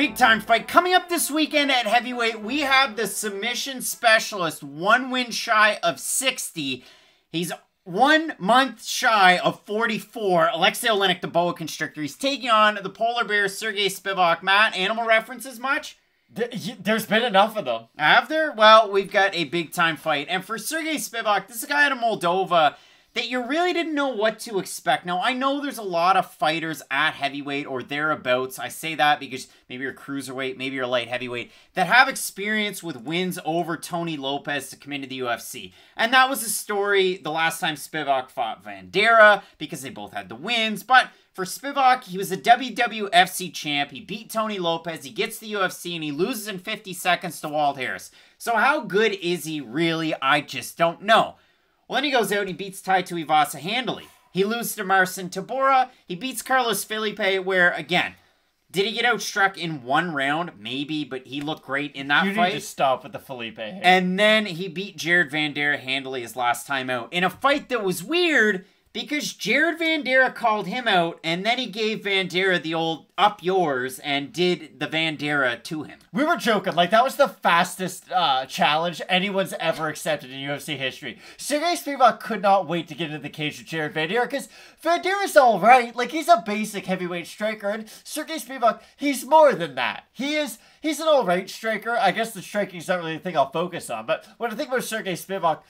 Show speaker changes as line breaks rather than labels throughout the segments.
Big time fight coming up this weekend at heavyweight. We have the submission specialist, 1 win shy of 60. He's 1 month shy of 44. Aleksei Oleinik, the Boa Constrictor. He's taking on the polar bear, Sergey Spivac. Matt, animal references much?
There's been enough of them.
Have there? Well, we've got a big time fight. And for Sergey Spivac, this is a guy out of Moldova that you really didn't know what to expect. Now, I know there's a lot of fighters at heavyweight or thereabouts. I say that because maybe you're cruiserweight, maybe you're light heavyweight, that have experience with wins over Tony Lopez to come into the UFC. And that was the story the last time Spivac fought Vandera because they both had the wins. But for Spivac, he was a WWFC champ. He beat Tony Lopez. He gets the UFC and he loses in 50 seconds to Walt Harris. So how good is he really? I just don't know. Well, then he goes out and he beats Tai Tuivasa handily. He loses to Marcin Tybura. He beats Carlos Felipe, where, again, did he get outstruck in 1 round? Maybe, but he looked great in that fight.
You need to stop with the Felipe hate.
And then he beat Jared Vandera handily his last time out in a fight that was weird because Jared Vandera called him out, and then he gave Vandera the old up yours and did the Vandera to him.
We were joking, like that was the fastest challenge anyone's ever accepted in UFC history. Sergey Spivac could not wait to get into the cage with Jared Vandera because Vandera's alright, like he's a basic heavyweight striker, and Sergey Spivac, he's more than that. He's an alright striker. I guess the striking's not really the thing I'll focus on, but when I think about Sergey Spivac,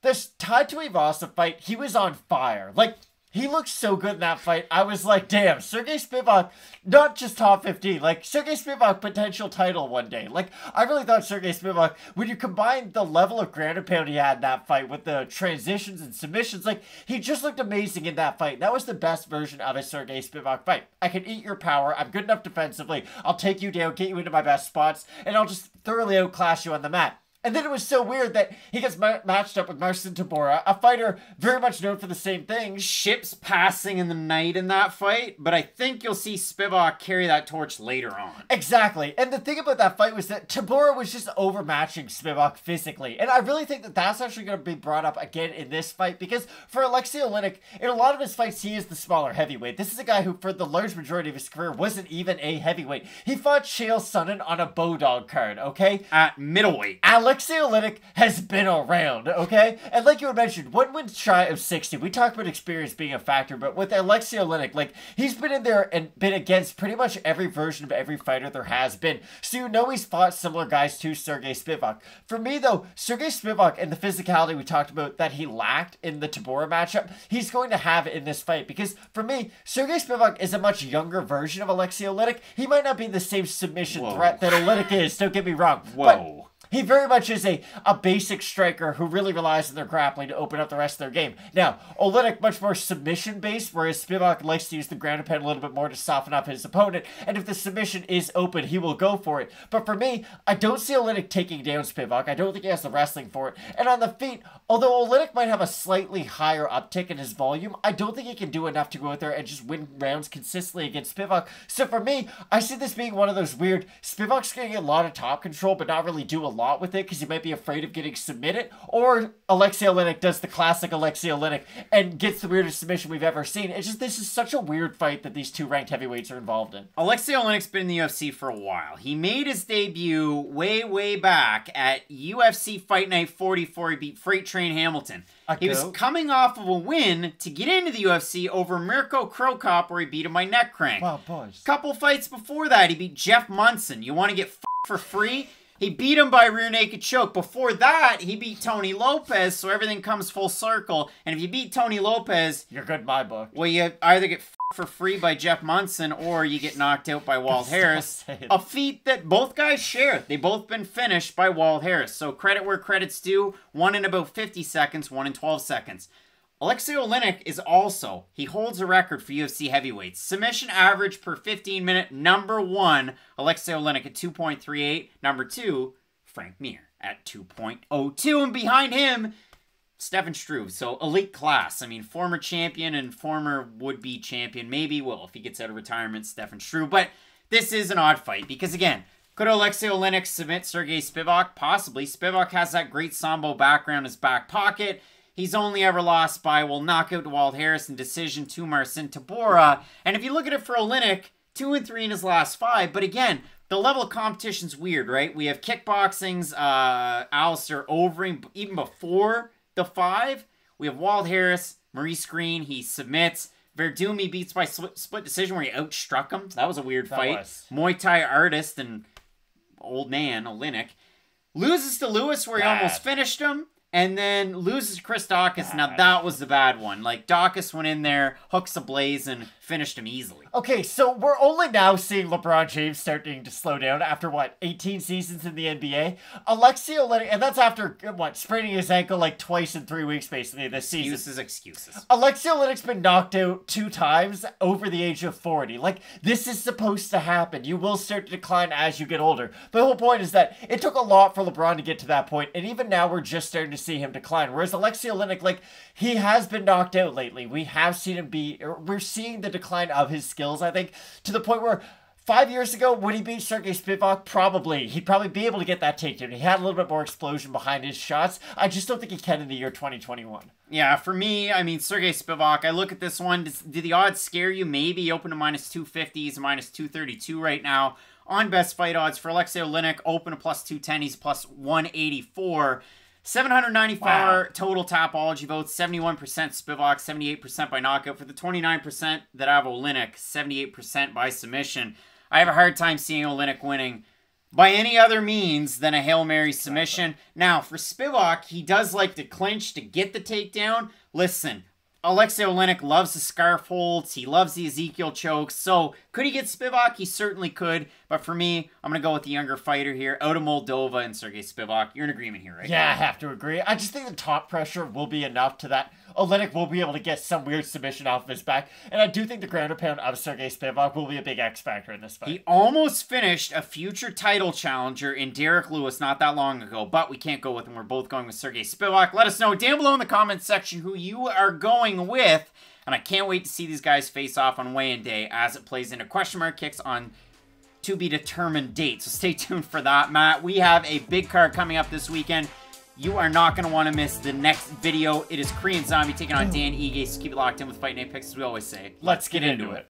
this Tai Tuivasa fight, he was on fire. Like, he looked so good in that fight. I was like, damn, Sergey Spivac, not just top 15, like, Sergey Spivac potential title one day. Like, I really thought Sergey Spivac, when you combine the level of ground and pound he had in that fight with the transitions and submissions, like, he just looked amazing in that fight. That was the best version of a Sergey Spivac fight. I can eat your power. I'm good enough defensively. I'll take you down, get you into my best spots, and I'll just thoroughly outclass you on the mat. And then it was so weird that he gets matched up with Marcin Tybura, a fighter very much known for the same things.
Ships passing in the night in that fight, but I think you'll see Spivac carry that torch later on.
Exactly. And the thing about that fight was that Tybura was just overmatching Spivac physically. And I really think that that's actually going to be brought up again in this fight because for Aleksei Oleinik, in a lot of his fights, he is the smaller heavyweight. This is a guy who, for the large majority of his career, wasn't even a heavyweight. He fought Chael Sonnen on a Bodog card, okay?
At middleweight.
Aleksei Oleinik has been around, okay? And like you had mentioned, 1 win shy of 60. We talked about experience being a factor, but with Aleksei Oleinik, like, he's been in there and been against pretty much every version of every fighter there has been. So you know he's fought similar guys to Sergey Spivac. For me, though, Sergey Spivac and the physicality we talked about that he lacked in the Tybura matchup, he's going to have it in this fight. Because for me, Sergey Spivac is a much younger version of Aleksei Oleinik. He might not be the same submission threat that Oleinik is, don't get me wrong.
Whoa.
But he very much is a basic striker who really relies on their grappling to open up the rest of their game. Now, Oleinik much more submission-based, whereas Spivac likes to use the ground and pound a little bit more to soften up his opponent, and if the submission is open, he will go for it. But for me, I don't see Oleinik taking down Spivac. I don't think he has the wrestling for it. And on the feet, although Oleinik might have a slightly higher uptick in his volume, I don't think he can do enough to go out there and just win rounds consistently against Spivac. So for me, I see this being one of those weird, Spivac's getting a lot of top control, but not really do a lot with it because he might be afraid of getting submitted, or Aleksei Oleinik does the classic Aleksei Oleinik and gets the weirdest submission we've ever seen. It's just, this is such a weird fight that these two ranked heavyweights are involved in.
Aleksei Oleinik's been in the UFC for a while. He made his debut way back at UFC Fight Night 44. He beat Freight Train Hamilton. He was coming off of a win to get into the UFC over Mirko Krokop, where he beat him by neck crank.
Wow, boys.
Couple fights before that, he beat Jeff Munson. You want to get for free? He beat him by rear naked choke. Before that, he beat Tony Lopez, so everything comes full circle. And if you beat Tony Lopez,
you're good in my book.
Well, you either get for free by Jeff Munson or you get knocked out by Walt Harris. A feat that both guys share. They've both been finished by Walt Harris. So credit where credit's due. One in about 50 seconds, one in 12 seconds. Aleksei Oleinik is also, he holds a record for UFC heavyweights. Submission average per 15 minute, number 1, Aleksei Oleinik at 2.38. Number 2, Frank Mir at 2.02. And behind him, Stefan Struve. So elite class. I mean, former champion and former would-be champion. Maybe, well, if he gets out of retirement, Stefan Struve. But this is an odd fight because, again, could Aleksei Oleinik submit Sergey Spivac? Possibly. Spivac has that great Sambo background in his back pocket. He's only ever lost by, well, knockout to Walt Harris and decision to Marcin Tybura. And if you look at it for Oleinik, 2-3 in his last 5. But again, the level of competition's weird, right? We have kickboxing's Alistair Overing even before the 5. We have Walt Harris, Maurice Green, he submits. Verdum he beats by split decision where he outstruck him. That was a weird fight. Muay Thai artist and old man, Oleinik, loses to Lewis where he almost finished him. And then loses to Chris Dawkins. Now, that was the bad one. Like, Dawkins went in there, hooks ablaze, and finished him easily.
Okay, so we're only now seeing LeBron James starting to slow down after, what, 18 seasons in the NBA? Aleksei Oleinik, and that's after, what, spraining his ankle like twice in 3 weeks, basically, this season.
Excuses.
Aleksei Oleinik's been knocked out 2 times over the age of 40. Like, this is supposed to happen. You will start to decline as you get older. The whole point is that it took a lot for LeBron to get to that point, and even now we're just starting to see him decline. Whereas Aleksei Oleinik, like, he has been knocked out lately. We have seen him we're seeing the decline of his skills, I think, to the point where 5 years ago, would he beat Sergey Spivac? Probably. He'd probably be able to get that takedown. He had a little bit more explosion behind his shots. I just don't think he can in the year 2021.
Yeah, for me, I mean, Sergey Spivac, I look at this one. Do the odds scare you? Maybe. Open to -250. He's -232 right now. On best fight odds for Aleksei Oleinik, open to +210. He's +184. 794 total Tapology votes, 71% Spivac, 78% by knockout. For the 29% that I have Oleinik, 78% by submission. I have a hard time seeing Oleinik winning by any other means than a Hail Mary submission. Now, for Spivac, he does like to clinch to get the takedown. Listen, Aleksei Oleinik loves the scarf holds. He loves the Ezekiel chokes. So, could he get Spivac? He certainly could. But for me, I'm going to go with the younger fighter here, out of Moldova and Sergey Spivac. You're in agreement here, right?
Yeah, I have to agree. I just think the top pressure will be enough to that Oleinik will be able to get some weird submission off of his back. And I do think the ground and pound of Sergey Spivac will be a big X factor in this fight.
He almost finished a future title challenger in Derek Lewis not that long ago, but we can't go with him. We're both going with Sergey Spivac. Let us know down below in the comments section who you are going with. And I can't wait to see these guys face off on weigh-in day as it plays into question mark kicks on to be determined dates. So stay tuned for that, Matt. We have a big card coming up this weekend. You are not going to want to miss the next video. It is Korean Zombie taking on Dan Ige. So keep it locked in with Fight Night Picks, as we always say.
Let's get into it.